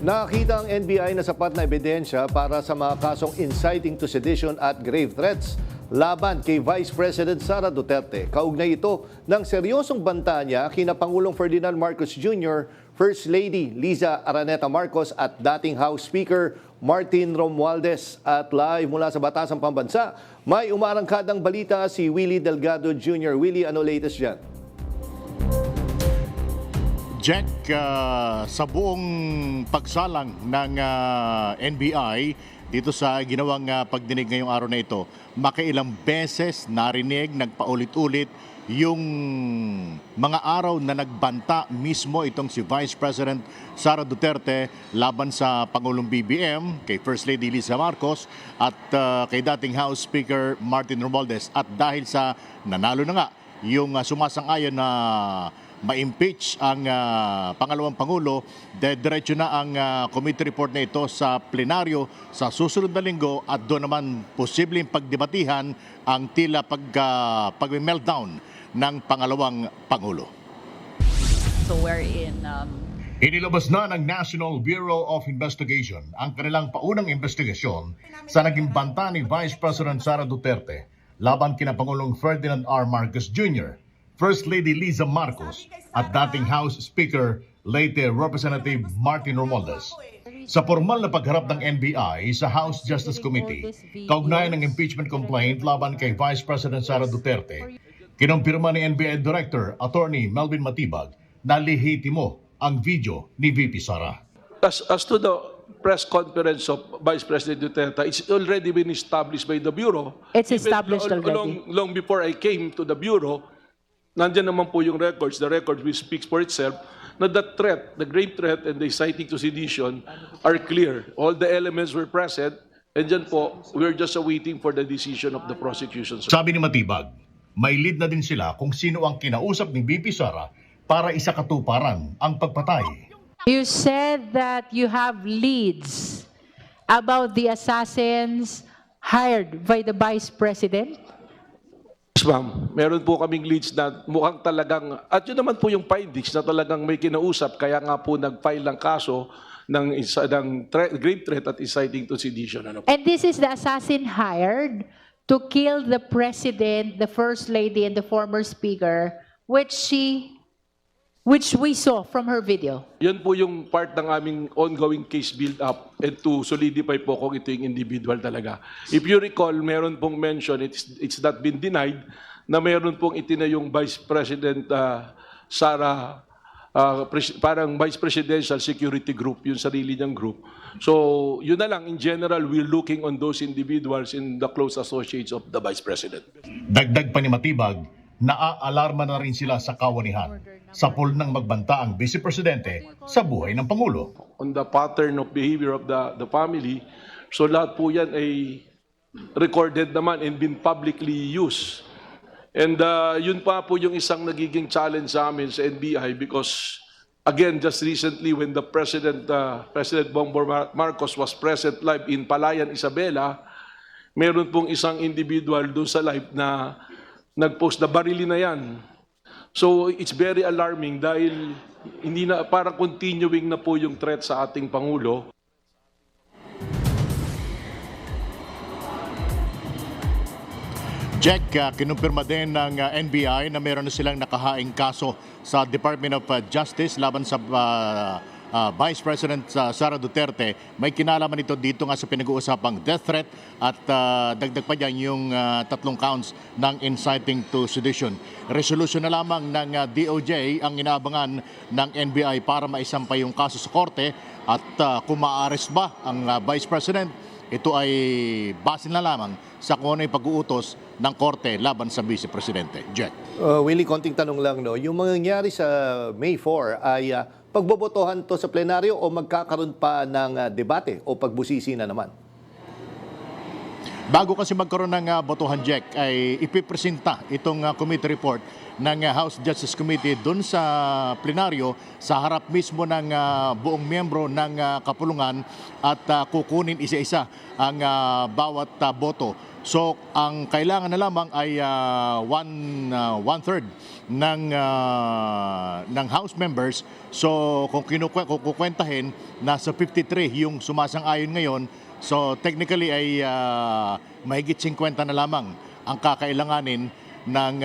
Nakita ang NBI na sapat na ebidensya para sa mga kasong inciting to sedition at grave threats laban kay Vice President Sara Duterte. Kaugnay ito ng seryosong banta niya kina Pangulong Ferdinand Marcos Jr., First Lady Liza Araneta Marcos at dating House Speaker Martin Romualdez. At live mula sa Batasang Pambansa, may umaarangkadang balita si Willie Delgado Jr. Willie, ano latest dyan? Jack, sa buong pagsalang ng NBI dito sa ginawang pagdinig ngayong araw na ito, makailang beses narinig, nagpaulit-ulit yung mga araw na nagbanta mismo itong si Vice President Sara Duterte laban sa Pangulong BBM, kay First Lady Liza Marcos at kay dating House Speaker Martin Romualdez. At dahil sa nanalo na nga yung sumasang-ayon na ma-impeach ang pangalawang Pangulo, diretso na ang committee report na ito sa plenaryo sa susunod na linggo at doon naman posibleng pagdebatihan ang tila pag-meltdown ng pangalawang Pangulo. So we're in... Inilabas na ng National Bureau of Investigation ang kanilang paunang investigasyon sa naging banta ni Vice President Sara Duterte laban kina Pangulong Ferdinand R. Marcos Jr., First Lady Liza Marcos at dating House Speaker late Representative Martin Romualdez. Sa formal na pagharap ng NBI sa House Justice Committee, kaugnayan ng impeachment complaint laban kay Vice President Sara Duterte, kinumpirma ni NBI Director Attorney Melvin Matibag na lehitimo ang video ni VP Sara. As to the press conference of Vice President Duterte, it's already been established by the Bureau. It's established already. Long before I came to the Bureau, nandiyan naman po yung records, the record which speaks for itself, na the threat, the grave threat and the inciting to sedition are clear. All the elements were present, and dyan po, we're just awaiting for the decision of the prosecution. Sabi ni Matibag, may lead na din sila kung sino ang kinausap ni VP Sara para isakatuparan ang pagpatay. You said that you have leads about the assassins hired by the Vice President? Yes, ma'am. Meron po kaming leads na mukhang talagang, at yun naman po yung findings na talagang may kinausap, kaya nga po nag-file ng kaso ng grave threat at inciting to sedition. Ano po? And this is the assassin hired to kill the President, the First Lady, and the former Speaker, which we saw from her video. Yan po yung part ng aming ongoing case build-up and to solidify po kung ito yung individual talaga. If you recall, meron pong mention, it's not been denied, na meron pong itinayong Vice President Sara, parang Vice Presidential Security Group, yung sarili niyang group. So, yun na lang, in general, we're looking on those individuals in the close associates of the Vice President. Dagdag pa ni Matibag, naaalarma na rin sila sa kawanihan sa pool ng magbanta ang Vice Presidente sa buhay ng Pangulo. On the pattern of behavior of the family, so lahat po yan ay recorded naman and been publicly used. And yun pa po yung isang nagiging challenge sa amin sa NBI because again, just recently when the President Bongbong Marcos was present live in Palayan, Isabela, meron pong isang individual doon sa live na nag-post na barili na yan. So it's very alarming dahil hindi na, parang continuing na po yung threat sa ating Pangulo. Jack, kinumpirma din ng NBI na meron na silang nakahaing kaso sa Department of Justice laban sa Vice President Sara Duterte. May kinalaman ito dito nga sa pinag-uusapang death threat at dagdag pa dyan yung 3 counts ng inciting to sedition. Resolution na lamang ng DOJ ang inaabangan ng NBI para maisampay yung kaso sa korte at kung ma-arrest ba ang Vice President, ito ay base na lamang sa kung ano yung pag-uutos ng korte laban sa Vice Presidente. Jack. Willie, konting tanong lang, no? Yung mangyayari sa May 4 ay pagbobotohan to sa plenaryo o magkakaroon pa ng debate o pagbusisi na naman? Bago kasi magkaroon ng botohan, Jack, ay ipipresenta itong committee report ng House Justice Committee doon sa plenaryo sa harap mismo ng buong miyembro ng kapulungan at kukunin isa-isa ang bawat boto. So, ang kailangan na lamang ay one-third ng House members. So, kung kukwentahin, nasa 53 yung sumasang-ayon ngayon. So, technically ay mahigit 50 na lamang ang kakailanganin ng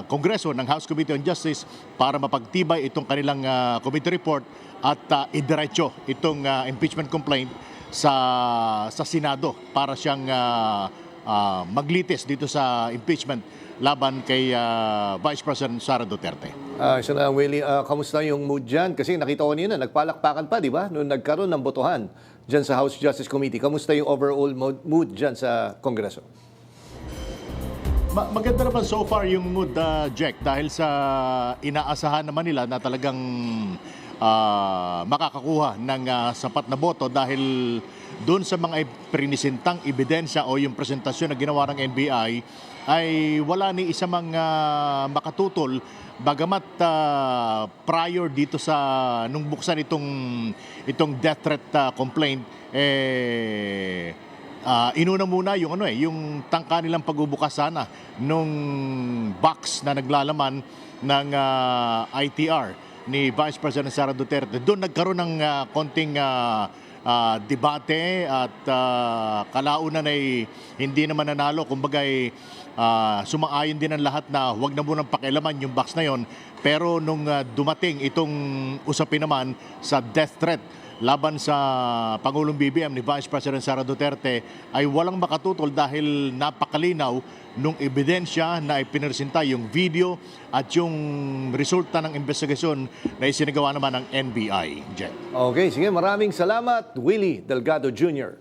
Kongreso, ng House Committee on Justice para mapagtibay itong kanilang committee report at idiretso itong impeachment complaint sa Senado para siyang maglitis dito sa impeachment laban kay Vice President Sara Duterte. So na, Willie, kamusta yung mood dyan? Kasi nakita ko nila, nagpalakpakan pa, di ba? Noong nagkaroon ng botohan dyan sa House Justice Committee. Kamusta yung overall mood dyan sa Kongreso? Maganda naman so far yung mood, Jack, dahil sa inaasahan naman nila na talagang makakakuha ng sapat na boto dahil doon sa mga prinisintang ebidensya o yung presentasyon na ginawa ng NBI ay wala ni isa mang makatutol bagamat prior dito sa nung buksan itong death threat complaint inuna muna yung yung tangka nilang pagbubukas sana nung box na naglalaman ng ITR ni Vice President Sara Duterte. Doon nagkaroon ng konting debate at kalaunan ay hindi naman nanalo. Kumbaga sumaayon din ang lahat na huwag na munang pakialaman yung box na yon. Pero nung dumating itong usapin naman sa death threat laban sa Pangulong BBM ni Vice President Sara Duterte ay walang makatutol dahil napakalinaw nung ebidensya na ipinresenta yung video at yung resulta ng investigasyon na isinagawa naman ng NBI. Jet. Okay, sige, maraming salamat, Willie Delgado Jr.